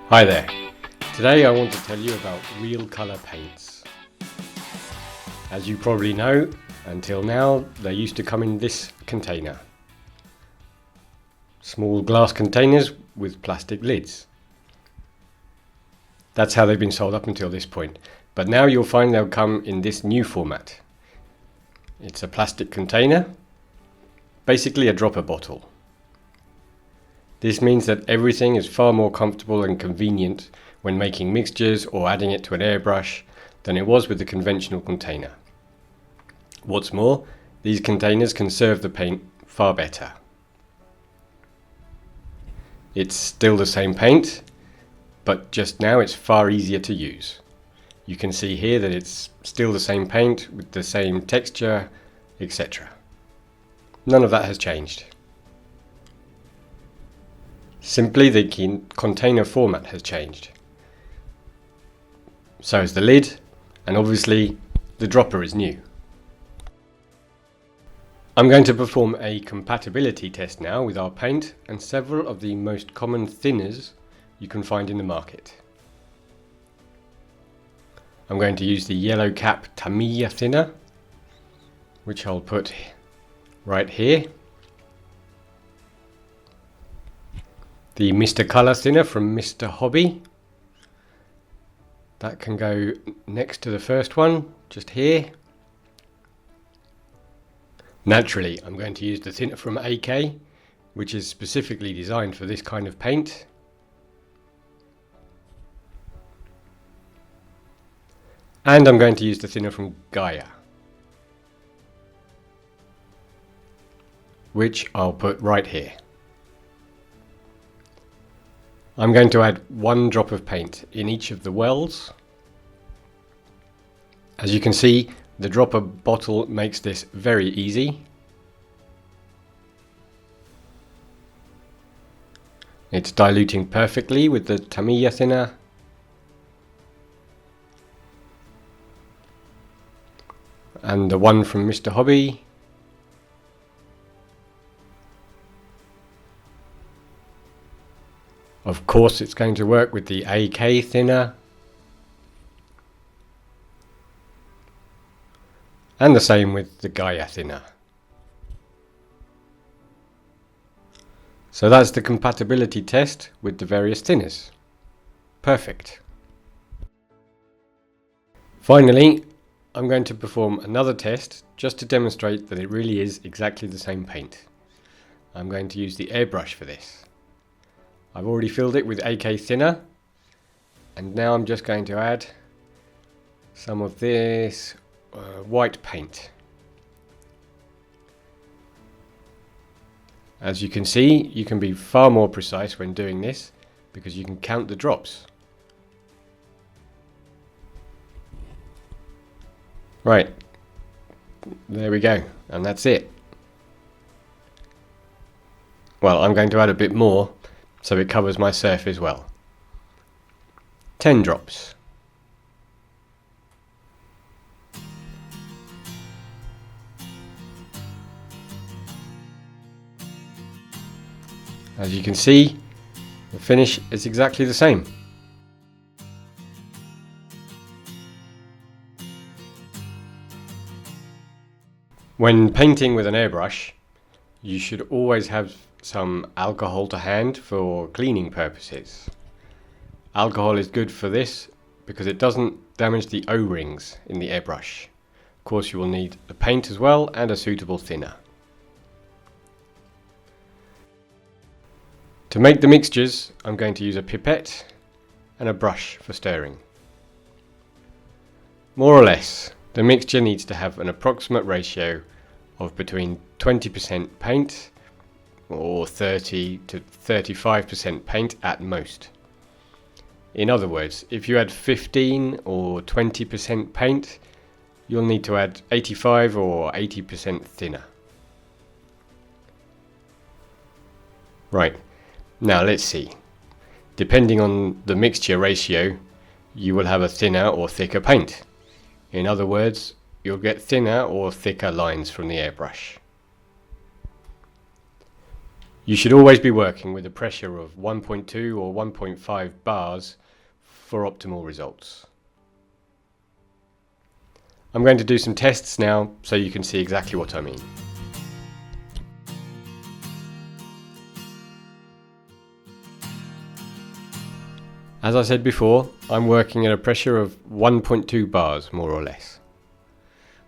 Hi there. Today I want to tell you about real colour paints. As you probably know, until now they used to come in this container. Small glass containers with plastic lids. That's how they've been sold up until this point. But now you'll find they'll come in this new format. It's a plastic container, basically a dropper bottle. This means that everything is far more comfortable and convenient when making mixtures or adding it to an airbrush than it was with the conventional container. What's more, these containers conserve the paint far better. It's still the same paint, but just now it's far easier to use. You can see here that it's still the same paint with the same texture, etc. None of that has changed. Simply the container format has changed. So is the lid, and obviously the dropper is new. I'm going to perform a compatibility test now with our paint and several of the most common thinners you can find in the market. I'm going to use the yellow cap Tamiya thinner, which I'll put right here. The Mr. Colour thinner from Mr. Hobby. That can go next to the first one, just here. Naturally, I'm going to use the thinner from AK, which is specifically designed for this kind of paint. And I'm going to use the thinner from Gaia, which I'll put right here. I'm going to add 1 drop of paint in each of the wells. As you can see, the dropper bottle makes this very easy. It's diluting perfectly with the Tamiya thinner. And the one from Mr. Hobby. Of course, it's going to work with the AK thinner. And the same with the Gaia thinner. So that's the compatibility test with the various thinners. Perfect. Finally, I'm going to perform another test just to demonstrate that it really is exactly the same paint. I'm going to use the airbrush for this. I've already filled it with AK thinner, and now I'm just going to add some of this white paint. As you can see, you can be far more precise when doing this because you can count the drops. Right, there we go, and that's it. Well, I'm going to add a bit more so it covers my surface well. 10 drops. As you can see, the finish is exactly the same. When painting with an airbrush, you should always have some alcohol to hand for cleaning purposes. Alcohol is good for this because it doesn't damage the O-rings in the airbrush. Of course, you will need the paint as well and a suitable thinner. To make the mixtures, I'm going to use a pipette and a brush for stirring. More or less, the mixture needs to have an approximate ratio of between 20% paint or 30 to 35% paint at most. In other words, if you add 15 or 20% paint, you'll need to add 85 or 80% thinner. Right, now let's see. Depending on the mixture ratio, you will have a thinner or thicker paint. In other words, you'll get thinner or thicker lines from the airbrush. You should always be working with a pressure of 1.2 or 1.5 bars for optimal results. I'm going to do some tests now so you can see exactly what I mean. As I said before, I'm working at a pressure of 1.2 bars, more or less.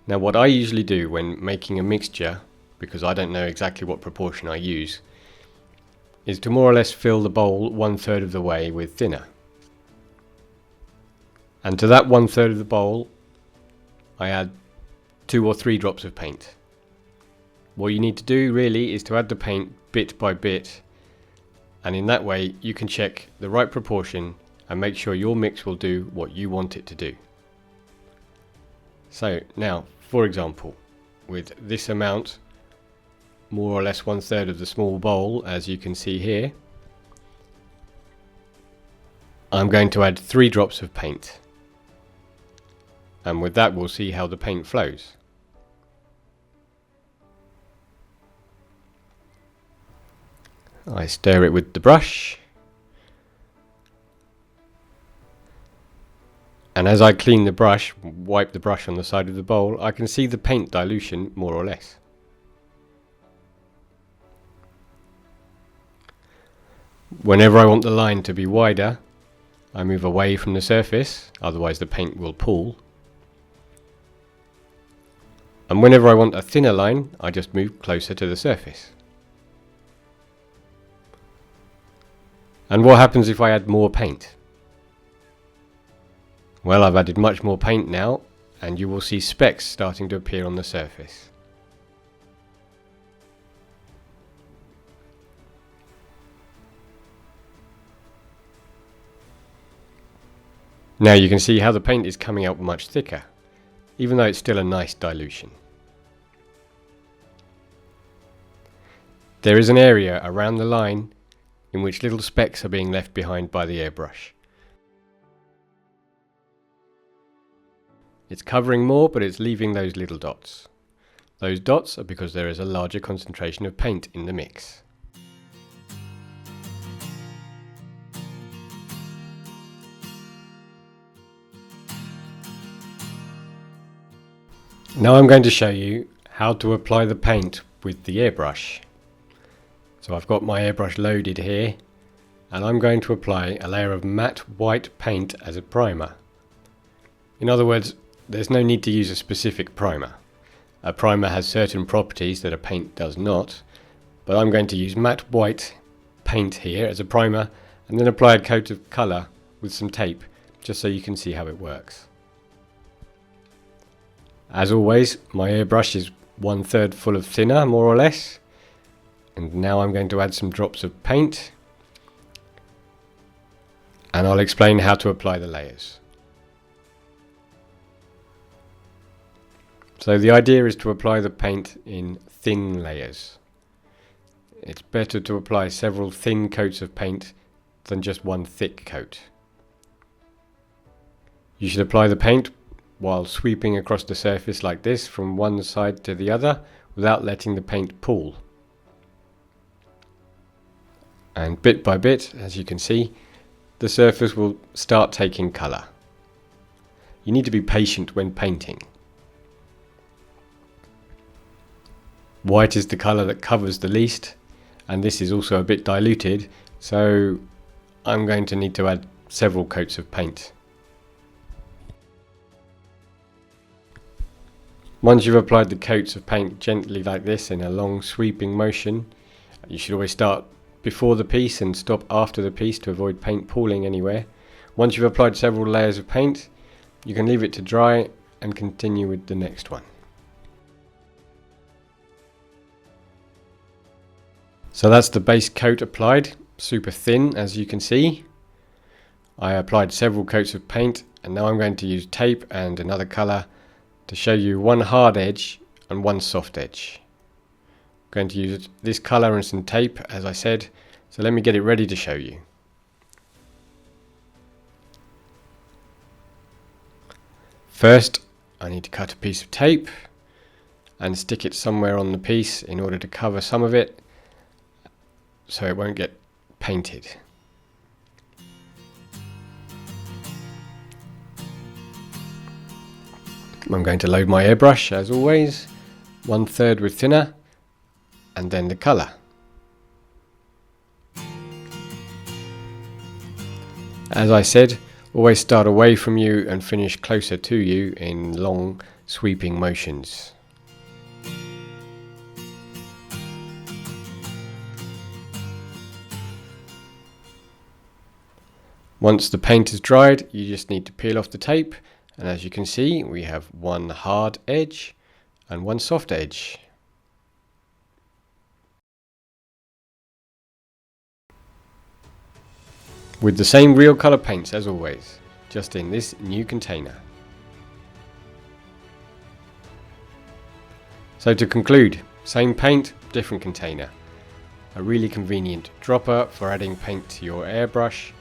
Now what I usually do when making a mixture, because I don't know exactly what proportion I use, is to more or less fill the bowl 1/3 of the way with thinner. And to that 1/3 of the bowl, I add 2 or 3 drops of paint. What you need to do really is to add the paint bit by bit, and in that way you can check the right proportion and make sure your mix will do what you want it to do. So now, for example, with this amount, more or less 1/3 of the small bowl, as you can see here, I'm going to add 3 drops of paint. And with that we'll see how the paint flows. I stir it with the brush, and as I clean the brush, wipe the brush on the side of the bowl, I can see the paint dilution more or less. Whenever I want the line to be wider, I move away from the surface, otherwise the paint will pool. And whenever I want a thinner line, I just move closer to the surface. And what happens if I add more paint? Well, I've added much more paint now, and you will see specks starting to appear on the surface. Now you can see how the paint is coming out much thicker, even though it's still a nice dilution. There is an area around the line in which little specks are being left behind by the airbrush. It's covering more, but it's leaving those little dots. Those dots are because there is a larger concentration of paint in the mix. Now I'm going to show you how to apply the paint with the airbrush. So I've got my airbrush loaded here, and I'm going to apply a layer of matte white paint as a primer. In other words, there's no need to use a specific primer. A primer has certain properties that a paint does not, but I'm going to use matte white paint here as a primer and then apply a coat of colour with some tape, just so you can see how it works. As always, my airbrush is 1/3 full of thinner, more or less. And now I'm going to add some drops of paint, and I'll explain how to apply the layers. So the idea is to apply the paint in thin layers. It's better to apply several thin coats of paint than just one thick coat. You should apply the paint while sweeping across the surface like this from one side to the other without letting the paint pool. And bit by bit, as you can see, the surface will start taking colour. You need to be patient when painting. White is the colour that covers the least, and this is also a bit diluted, so I'm going to need to add several coats of paint. Once you've applied the coats of paint gently like this in a long sweeping motion, you should always start before the piece and stop after the piece to avoid paint pooling anywhere. Once you've applied several layers of paint, you can leave it to dry and continue with the next one. So that's the base coat applied, super thin as you can see. I applied several coats of paint, and now I'm going to use tape and another colour to show you one hard edge and one soft edge. I'm going to use this colour and some tape, as I said, so let me get it ready to show you. First, I need to cut a piece of tape and stick it somewhere on the piece in order to cover some of it, so it won't get painted. I'm going to load my airbrush as always, 1/3 with thinner, and then the colour. As I said, always start away from you and finish closer to you in long sweeping motions. Once the paint is dried, you just need to peel off the tape, and as you can see, we have one hard edge and one soft edge. With the same real colour paints as always, just in this new container. So to conclude, same paint, different container. A really convenient dropper for adding paint to your airbrush,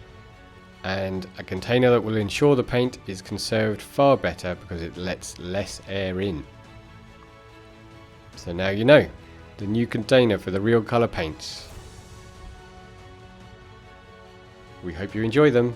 and a container that will ensure the paint is conserved far better because it lets less air in. So now you know, the new container for the real colour paints. We hope you enjoy them.